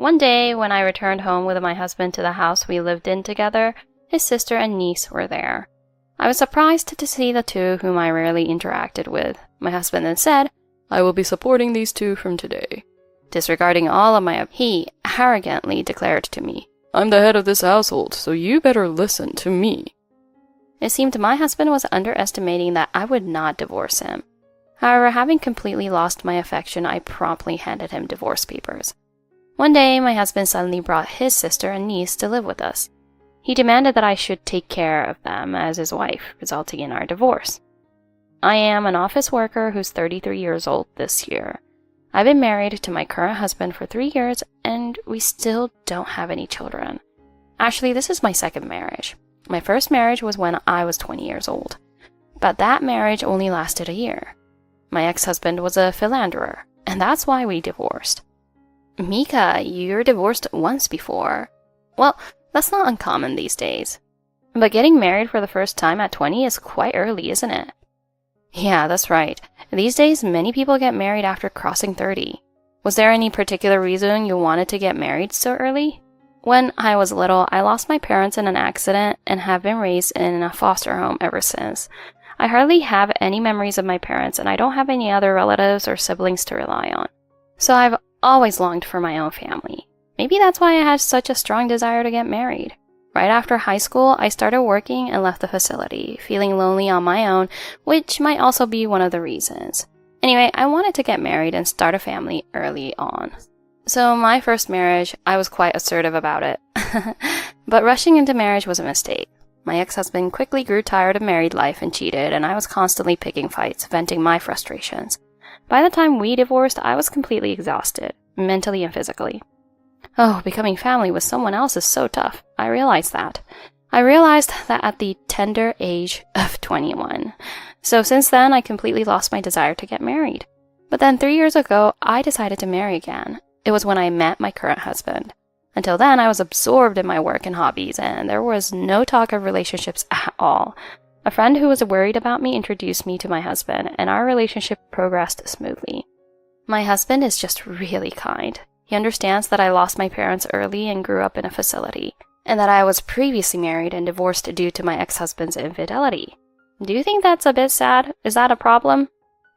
One day, when I returned home with my husband to the house we lived in together, his sister and niece were there. I was surprised to see the two whom I rarely interacted with. My husband then said, "I will be supporting these two from today." Disregarding all of my he arrogantly declared to me, "I'm the head of this household, so you better listen to me." It seemed my husband was underestimating that I would not divorce him. However, having completely lost my affection, I promptly handed him divorce papers. One day, my husband suddenly brought his sister and niece to live with us. He demanded that I should take care of them as his wife, resulting in our divorce. I am an office worker who's 33 years old this year. I've been married to my current husband for 3 years, and we still don't have any children. Actually, this is my second marriage. My first marriage was when I was 20 years old, but that marriage only lasted a year. My ex-husband was a philanderer, and that's why we divorced. Mika, you're divorced once before. Well, that's not uncommon these days. But getting married for the first time at 20 is quite early, isn't it? Yeah, that's right. These days, many people get married after crossing 30. Was there any particular reason you wanted to get married so early? When I was little, I lost my parents in an accident and have been raised in a foster home ever since. I hardly have any memories of my parents, and I don't have any other relatives or siblings to rely on. So I've always longed for my own family. Maybe that's why I had such a strong desire to get married. Right after high school, I started working and left the facility, feeling lonely on my own, which might also be one of the reasons. Anyway, I wanted to get married and start a family early on. So my first marriage, I was quite assertive about it. But rushing into marriage was a mistake. My ex-husband quickly grew tired of married life and cheated, and I was constantly picking fights, venting my frustrations. By the time we divorced, I was completely exhausted, mentally and physically. Oh, becoming family with someone else is so tough. I realized that. At the tender age of 21. So since then, I completely lost my desire to get married. But then 3 years ago, I decided to marry again. It was when I met my current husband. Until then, I was absorbed in my work and hobbies, and there was no talk of relationships at all. A friend who was worried about me introduced me to my husband, and our relationship progressed smoothly. My husband is just really kind. He understands that I lost my parents early and grew up in a facility, and that I was previously married and divorced due to my ex-husband's infidelity. Do you think that's a bit sad? Is that a problem?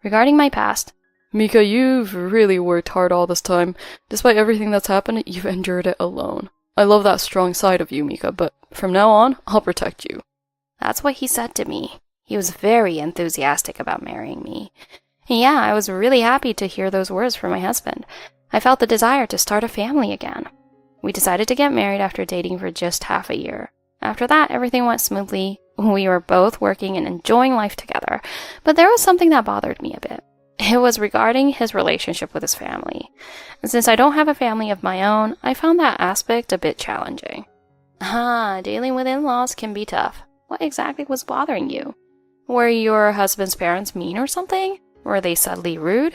Regarding my past, Mika, you've really worked hard all this time. Despite everything that's happened, you've endured it alone. I love that strong side of you, Mika, but from now on, I'll protect you. That's what he said to me. He was very enthusiastic about marrying me. Yeah, I was really happy to hear those words from my husband. I felt the desire to start a family again. We decided to get married after dating for just half a year. After that, everything went smoothly. We were both working and enjoying life together, but there was something that bothered me a bit. It was regarding his relationship with his family. And since I don't have a family of my own, I found that aspect a bit challenging. Dealing with in-laws can be tough. What exactly was bothering you? Were your husband's parents mean or something? Were they subtly rude?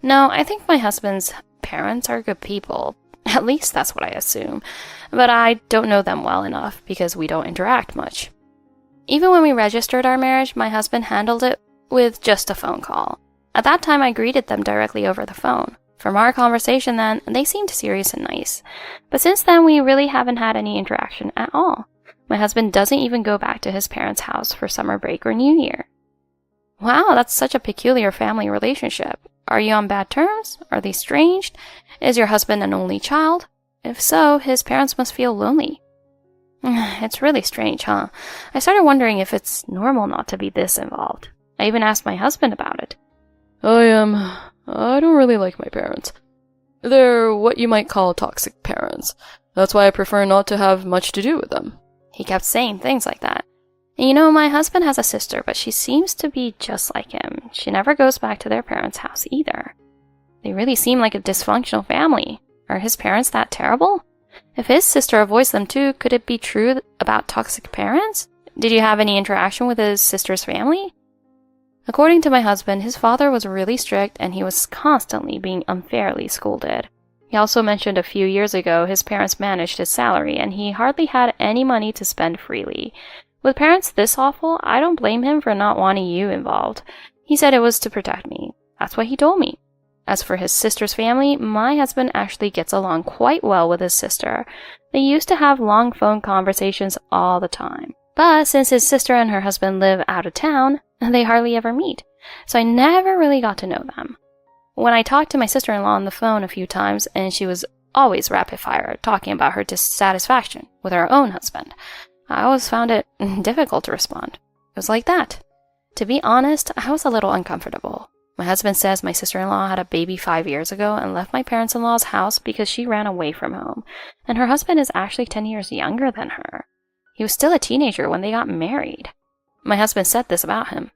No, I think my husband's parents are good people. At least that's what I assume. But I don't know them well enough because we don't interact much. Even when we registered our marriage, my husband handled it with just a phone call. At that time, I greeted them directly over the phone. From our conversation then, they seemed serious and nice. But since then, we really haven't had any interaction at all. My husband doesn't even go back to his parents' house for summer break or New Year. Wow, that's such a peculiar family relationship. Are you on bad terms? Are they estranged? Is your husband an only child? If so, his parents must feel lonely. It's really strange, huh? I started wondering if it's normal not to be this involved. I even asked my husband about it. I don't really like my parents. They're what you might call toxic parents. That's why I prefer not to have much to do with them. He kept saying things like that. And you know, my husband has a sister, but she seems to be just like him. She never goes back to their parents' house either. They really seem like a dysfunctional family. Are his parents that terrible? If his sister avoids them too, could it be true about toxic parents? Did you have any interaction with his sister's family? According to my husband, his father was really strict and he was constantly being unfairly scolded. He also mentioned a few years ago his parents managed his salary and he hardly had any money to spend freely. With parents this awful, I don't blame him for not wanting you involved. He said it was to protect me. That's what he told me. As for his sister's family, my husband actually gets along quite well with his sister. They used to have long phone conversations all the time. But since his sister and her husband live out of town, they hardly ever meet, so I never really got to know them. When I talked to my sister-in-law on the phone a few times, and she was always rapid-fire, talking about her dissatisfaction with her own husband, I always found it difficult to respond. It was like that. To be honest, I was a little uncomfortable. My husband says my sister-in-law had a baby 5 years ago and left my parents-in-law's house because she ran away from home, and her husband is actually 10 years younger than her. He was still a teenager when they got married. My husband said this about him.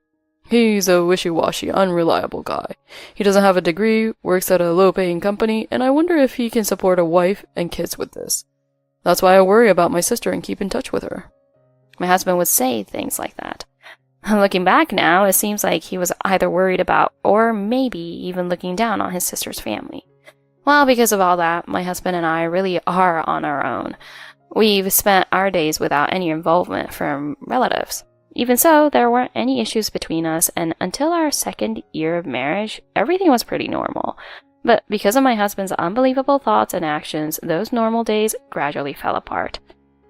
He's a wishy-washy, unreliable guy. He doesn't have a degree, works at a low-paying company, and I wonder if he can support a wife and kids with this. That's why I worry about my sister and keep in touch with her. My husband would say things like that. Looking back now, it seems like he was either worried about or maybe even looking down on his sister's family. Well, because of all that, my husband and I really are on our own. We've spent our days without any involvement from relatives. Even so, there weren't any issues between us, and until our 2nd year of marriage, everything was pretty normal. But because of my husband's unbelievable thoughts and actions, those normal days gradually fell apart.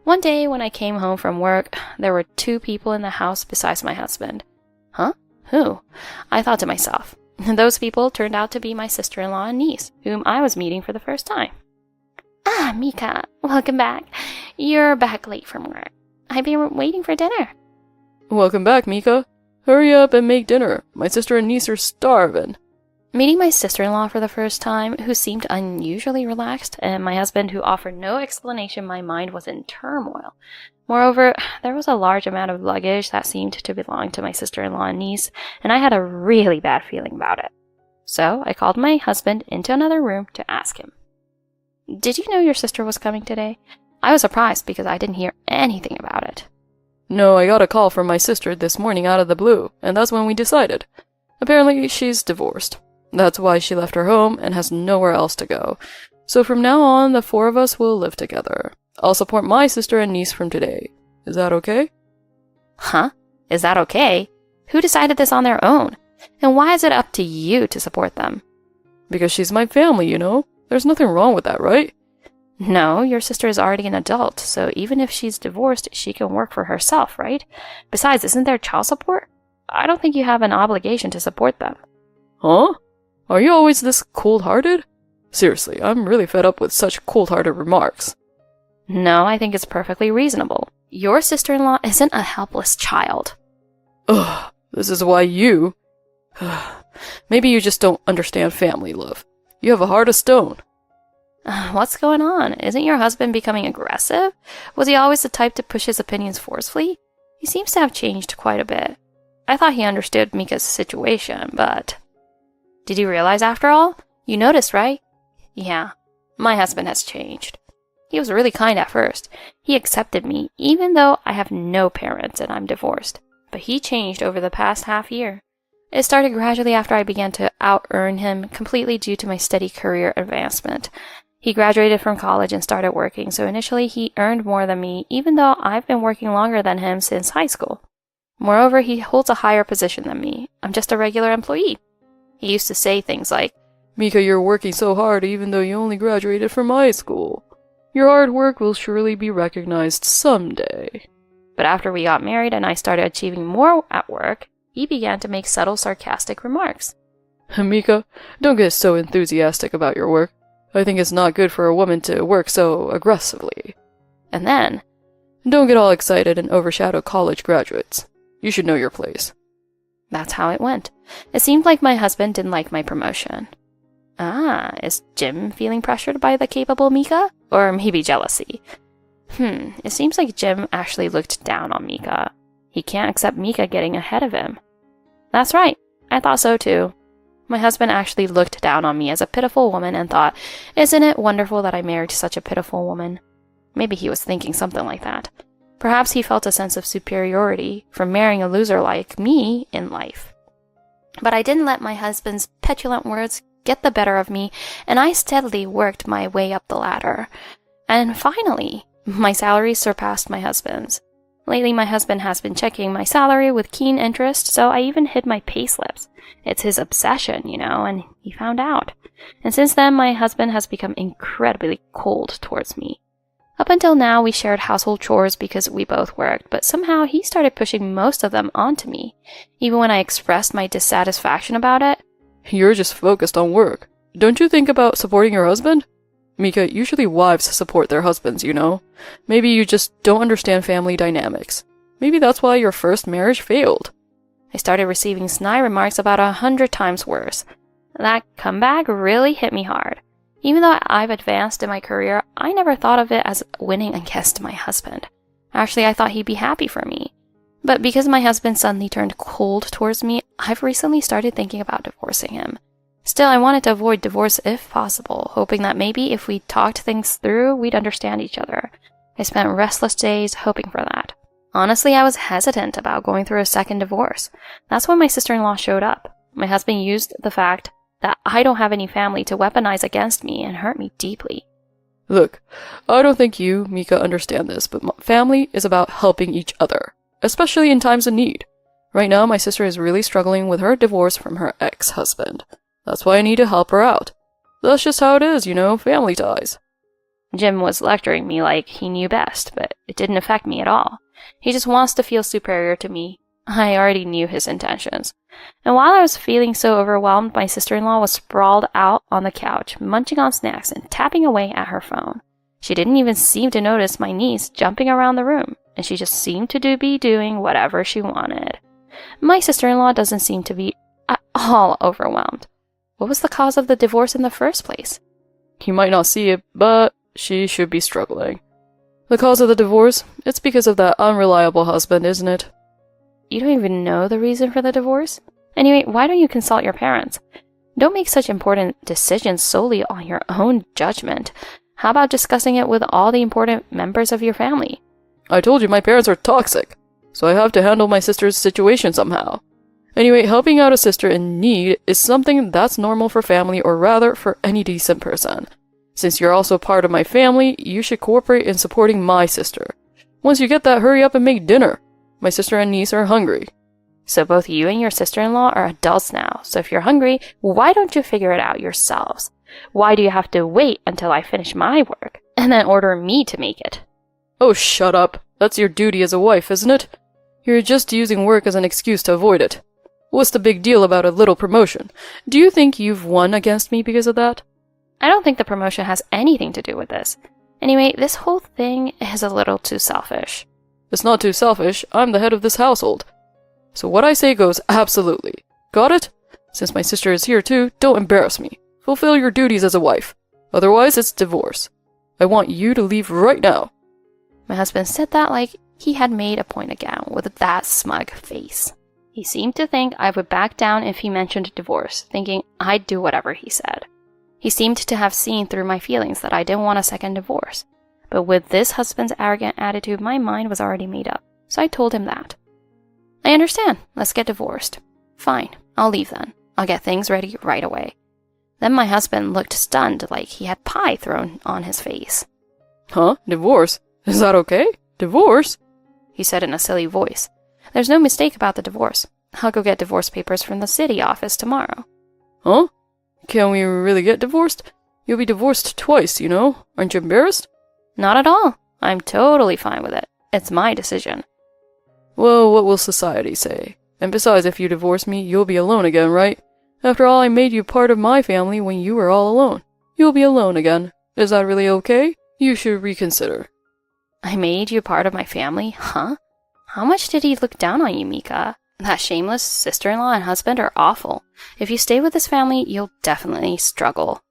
One day when I came home from work, there were 2 people in the house besides my husband. Huh? Who? I thought to myself. Those people turned out to be my sister-in-law and niece, whom I was meeting for the first time. Ah, Mika, welcome back. You're back late from work. I've been waiting for dinner. Welcome back, Mika. Hurry up and make dinner. My sister and niece are starving. Meeting my sister-in-law for the first time, who seemed unusually relaxed, and my husband who offered no explanation, my mind was in turmoil. Moreover, there was a large amount of luggage that seemed to belong to my sister-in-law and niece, and I had a really bad feeling about it. So I called my husband into another room to ask him. Did you know your sister was coming today? I was surprised because I didn't hear anything about it. No, I got a call from my sister this morning out of the blue, and that's when we decided. Apparently, she's divorced. That's why she left her home and has nowhere else to go. So from now on, the 4 of us will live together. I'll support my sister and niece from today. Is that okay? Huh? Is that okay? Who decided this on their own? And why is it up to you to support them? Because she's my family, you know? There's nothing wrong with that, right? No, your sister is already an adult, so even if she's divorced, she can work for herself, right? Besides, isn't there child support? I don't think you have an obligation to support them. Huh? Are you always this cold-hearted? Seriously, I'm really fed up with such cold-hearted remarks. No, I think it's perfectly reasonable. Your sister-in-law isn't a helpless child. Ugh, this is why you... Maybe you just don't understand family love. You have a heart of stone. What's going on? Isn't your husband becoming aggressive? Was he always the type to push his opinions forcefully? He seems to have changed quite a bit. I thought he understood Mika's situation, but... Did you realize after all? You noticed, right? Yeah, my husband has changed. He was really kind at first. He accepted me, even though I have no parents and I'm divorced. But he changed over the past half year. It started gradually after I began to out-earn him, completely due to my steady career advancement. He graduated from college and started working, so initially he earned more than me, even though I've been working longer than him since high school. Moreover, he holds a higher position than me. I'm just a regular employee. He used to say things like, Mika, you're working so hard even though you only graduated from high school. Your hard work will surely be recognized someday. But after we got married and I started achieving more at work, he began to make subtle, sarcastic remarks. Mika, don't get so enthusiastic about your work. I think it's not good for a woman to work so aggressively. And then, don't get all excited and overshadow college graduates. You should know your place. That's how it went. It seemed like my husband didn't like my promotion. Is Jim feeling pressured by the capable Mika? Or maybe jealousy? It seems like Jim actually looked down on Mika. He can't accept Mika getting ahead of him. That's right, I thought so too. My husband actually looked down on me as a pitiful woman and thought, isn't it wonderful that I married such a pitiful woman? Maybe he was thinking something like that. Perhaps he felt a sense of superiority from marrying a loser like me in life. But I didn't let my husband's petulant words get the better of me, and I steadily worked my way up the ladder. And finally, my salary surpassed my husband's. Lately, my husband has been checking my salary with keen interest, so I even hid my payslips. It's his obsession, and he found out. And since then, my husband has become incredibly cold towards me. Up until now, we shared household chores because we both worked, but somehow he started pushing most of them onto me, even when I expressed my dissatisfaction about it. You're just focused on work. Don't you think about supporting your husband? Mika, usually wives support their husbands, Maybe you just don't understand family dynamics. Maybe that's why your first marriage failed. I started receiving snide remarks about 100 times worse. That comeback really hit me hard. Even though I've advanced in my career, I never thought of it as winning against my husband. Actually, I thought he'd be happy for me. But because my husband suddenly turned cold towards me, I've recently started thinking about divorcing him. Still, I wanted to avoid divorce if possible, hoping that maybe if we talked things through, we'd understand each other. I spent restless days hoping for that. Honestly, I was hesitant about going through a second divorce. That's when my sister-in-law showed up. My husband used the fact that I don't have any family to weaponize against me and hurt me deeply. Look, I don't think you, Mika, understand this, but family is about helping each other, especially in times of need. Right now, my sister is really struggling with her divorce from her ex-husband. That's why I need to help her out. That's just how it is, family ties. Jim was lecturing me like he knew best, but it didn't affect me at all. He just wants to feel superior to me. I already knew his intentions. And while I was feeling so overwhelmed, my sister-in-law was sprawled out on the couch, munching on snacks and tapping away at her phone. She didn't even seem to notice my niece jumping around the room, and she just seemed to be doing whatever she wanted. My sister-in-law doesn't seem to be at all overwhelmed. What was the cause of the divorce in the first place? You might not see it, but she should be struggling. The cause of the divorce? It's because of that unreliable husband, isn't it? You don't even know the reason for the divorce? Anyway, why don't you consult your parents? Don't make such important decisions solely on your own judgment. How about discussing it with all the important members of your family? I told you my parents are toxic, so I have to handle my sister's situation somehow. Anyway, helping out a sister in need is something that's normal for family, or rather for any decent person. Since you're also part of my family, you should cooperate in supporting my sister. Once you get that, hurry up and make dinner. My sister and niece are hungry. So both you and your sister-in-law are adults now, so if you're hungry, why don't you figure it out yourselves? Why do you have to wait until I finish my work, and then order me to make it? Oh, shut up. That's your duty as a wife, isn't it? You're just using work as an excuse to avoid it. What's the big deal about a little promotion? Do you think you've won against me because of that? I don't think the promotion has anything to do with this. Anyway, this whole thing is a little too selfish. It's not too selfish. I'm the head of this household. So what I say goes absolutely. Got it? Since my sister is here too, don't embarrass me. Fulfill your duties as a wife. Otherwise, it's divorce. I want you to leave right now. My husband said that like he had made a point again, with that smug face. He seemed to think I would back down if he mentioned divorce, thinking I'd do whatever he said. He seemed to have seen through my feelings that I didn't want a second divorce. But with this husband's arrogant attitude, my mind was already made up, so I told him that. I understand. Let's get divorced. Fine, I'll leave then. I'll get things ready right away. Then my husband looked stunned, like he had pie thrown on his face. Huh? Divorce? Is that okay? Divorce? He said in a silly voice. There's no mistake about the divorce. I'll go get divorce papers from the city office tomorrow. Huh? Can we really get divorced? You'll be divorced twice, Aren't you embarrassed? Not at all. I'm totally fine with it. It's my decision. Well, what will society say? And besides, if you divorce me, you'll be alone again, right? After all, I made you part of my family when you were all alone. You'll be alone again. Is that really okay? You should reconsider. I made you part of my family? Huh? How much did he look down on you, Mika? That shameless sister-in-law and husband are awful. If you stay with this family, you'll definitely struggle.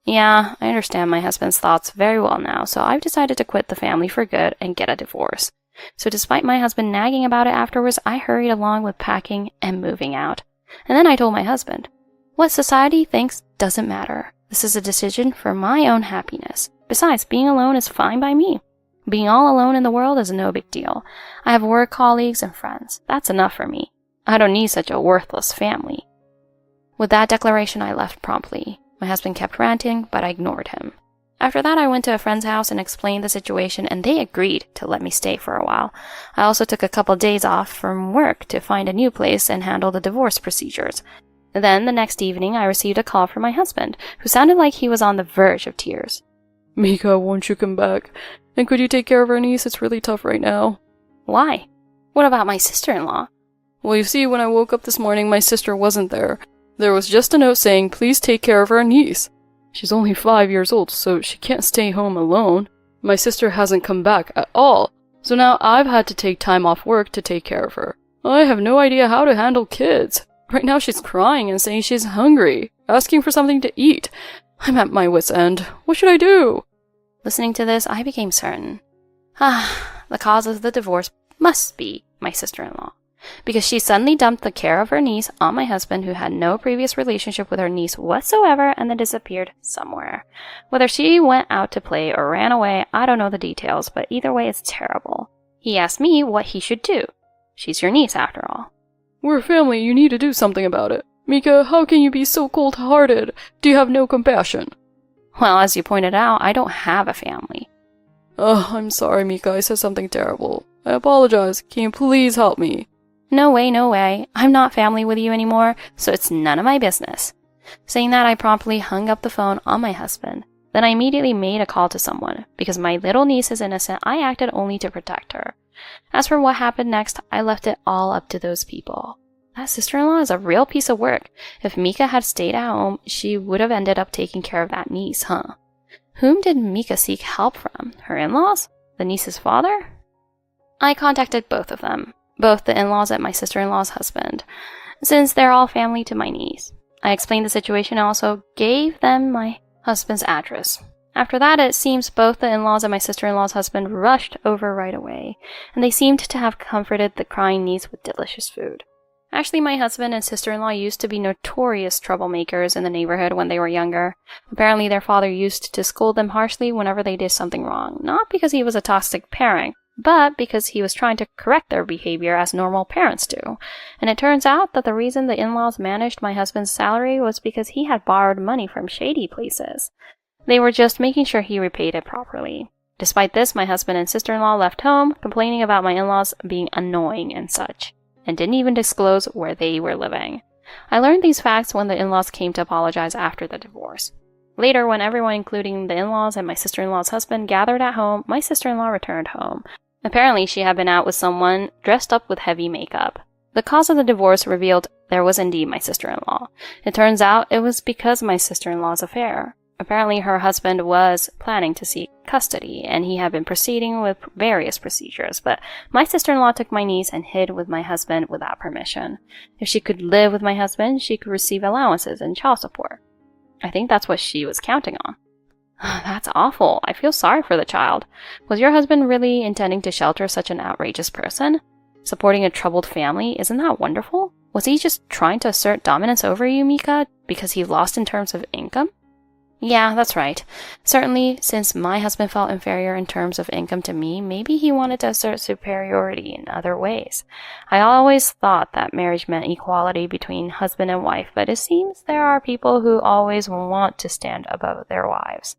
Yeah, I understand my husband's thoughts very well now, so I've decided to quit the family for good and get a divorce. So despite my husband nagging about it afterwards, I hurried along with packing and moving out. And then I told my husband, what society thinks doesn't matter. This is a decision for my own happiness. Besides, being alone is fine by me. Being all alone in the world is no big deal. I have work colleagues and friends. That's enough for me. I don't need such a worthless family. With that declaration, I left promptly. My husband kept ranting, but I ignored him. After that, I went to a friend's house and explained the situation, and they agreed to let me stay for a while. I also took a couple days off from work to find a new place and handle the divorce procedures. Then, the next evening, I received a call from my husband, who sounded like he was on the verge of tears. Mika, won't you come back? And could you take care of our niece? It's really tough right now. Why? What about my sister-in-law? Well, you see, when I woke up this morning, my sister wasn't there. There was just a note saying, please take care of our niece. She's only 5 years old, so she can't stay home alone. My sister hasn't come back at all, so now I've had to take time off work to take care of her. I have no idea how to handle kids. Right now she's crying and saying she's hungry, asking for something to eat. I'm at my wit's end. What should I do? Listening to this, I became certain. The cause of the divorce must be my sister-in-law, because she suddenly dumped the care of her niece on my husband, who had no previous relationship with her niece whatsoever, and then disappeared somewhere. Whether she went out to play or ran away, I don't know the details, but either way it's terrible. He asked me what he should do. She's your niece, after all. We're family, you need to do something about it. Mika, how can you be so cold-hearted? Do you have no compassion? Well, as you pointed out, I don't have a family. Oh, I'm sorry, Mika, I said something terrible. I apologize. Can you please help me? No way, no way. I'm not family with you anymore, so it's none of my business. Saying that, I promptly hung up the phone on my husband. Then I immediately made a call to someone. Because my little niece is innocent, I acted only to protect her. As for what happened next, I left it all up to those people. That sister-in-law is a real piece of work. If Mika had stayed at home, she would have ended up taking care of that niece, huh? Whom did Mika seek help from? Her in-laws? The niece's father? I contacted both of them. Both the in-laws and my sister-in-law's husband, since they're all family to my niece. I explained the situation and also gave them my husband's address. After that, it seems both the in-laws and my sister-in-law's husband rushed over right away, and they seemed to have comforted the crying niece with delicious food. Actually, my husband and sister-in-law used to be notorious troublemakers in the neighborhood when they were younger. Apparently, their father used to scold them harshly whenever they did something wrong, not because he was a toxic parent, but because he was trying to correct their behavior as normal parents do. And it turns out that the reason the in-laws managed my husband's salary was because he had borrowed money from shady places. They were just making sure he repaid it properly. Despite this, my husband and sister-in-law left home, complaining about my in-laws being annoying and such, and didn't even disclose where they were living. I learned these facts when the in-laws came to apologize after the divorce. Later, when everyone, including the in-laws and my sister-in-law's husband, gathered at home, my sister-in-law returned home. Apparently, she had been out with someone dressed up with heavy makeup. The cause of the divorce revealed there was indeed my sister-in-law. It turns out it was because of my sister-in-law's affair. Apparently, her husband was planning to seek custody, and he had been proceeding with various procedures, but my sister-in-law took my niece and hid with my husband without permission. If she could live with my husband, she could receive allowances and child support. I think that's what she was counting on. That's awful. I feel sorry for the child. Was your husband really intending to shelter such an outrageous person? Supporting a troubled family, isn't that wonderful? Was he just trying to assert dominance over you, Mika, because he lost in terms of income? Yeah, that's right. Certainly, since my husband felt inferior in terms of income to me, maybe he wanted to assert superiority in other ways. I always thought that marriage meant equality between husband and wife, but it seems there are people who always want to stand above their wives.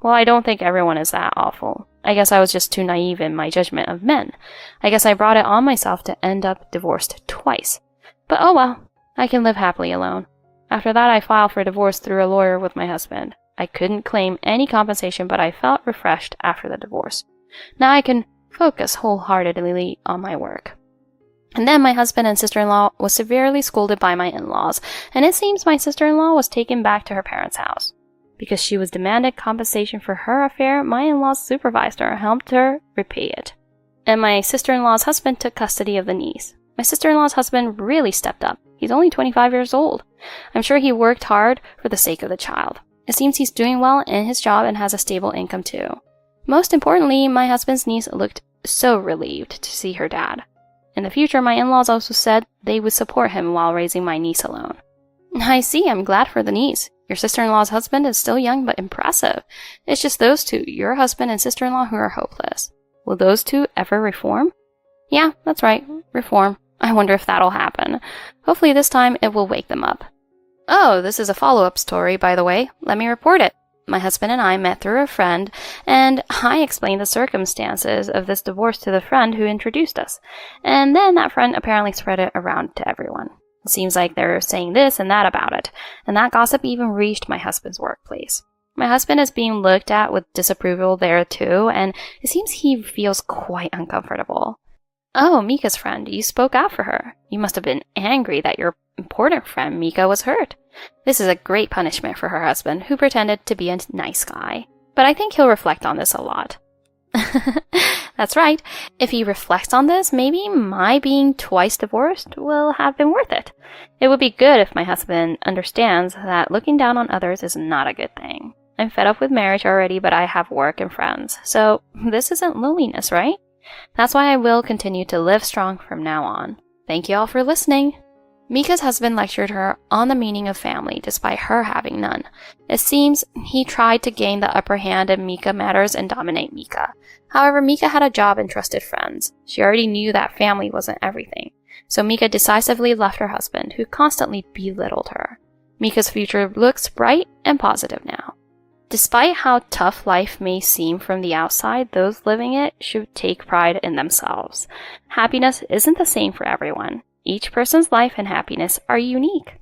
Well, I don't think everyone is that awful. I guess I was just too naive in my judgment of men. I guess I brought it on myself to end up divorced twice. But oh well, I can live happily alone. After that, I filed for divorce through a lawyer with my husband. I couldn't claim any compensation, but I felt refreshed after the divorce. Now I can focus wholeheartedly on my work. And then my husband and sister-in-law was severely scolded by my in-laws, and it seems my sister-in-law was taken back to her parents' house. Because she was demanded compensation for her affair, my in-laws supervised her and helped her repay it. And my sister-in-law's husband took custody of the niece. My sister-in-law's husband really stepped up. He's only 25 years old. I'm sure he worked hard for the sake of the child. It seems he's doing well in his job and has a stable income too. Most importantly, my husband's niece looked so relieved to see her dad. In the future, my in-laws also said they would support him while raising my niece alone. I see, I'm glad for the niece. Your sister-in-law's husband is still young but impressive. It's just those two, your husband and sister-in-law, who are hopeless. Will those two ever reform? Yeah, that's right, reform. I wonder if that'll happen. Hopefully this time it will wake them up. Oh, this is a follow-up story, by the way. Let me report it. My husband and I met through a friend, and I explained the circumstances of this divorce to the friend who introduced us. And then that friend apparently spread it around to everyone. It seems like they're saying this and that about it, and that gossip even reached my husband's workplace. My husband is being looked at with disapproval there too, and it seems he feels quite uncomfortable. Oh, Mika's friend, you spoke out for her. You must have been angry that your important friend Mika was hurt. This is a great punishment for her husband, who pretended to be a nice guy. But I think he'll reflect on this a lot. That's right. If he reflects on this, maybe my being twice divorced will have been worth it. It would be good if my husband understands that looking down on others is not a good thing. I'm fed up with marriage already, but I have work and friends. So this isn't loneliness, right? That's why I will continue to live strong from now on. Thank you all for listening. Mika's husband lectured her on the meaning of family despite her having none. It seems he tried to gain the upper hand in Mika matters and dominate Mika. However, Mika had a job and trusted friends. She already knew that family wasn't everything. So Mika decisively left her husband, who constantly belittled her. Mika's future looks bright and positive now. Despite how tough life may seem from the outside, those living it should take pride in themselves. Happiness isn't the same for everyone. Each person's life and happiness are unique.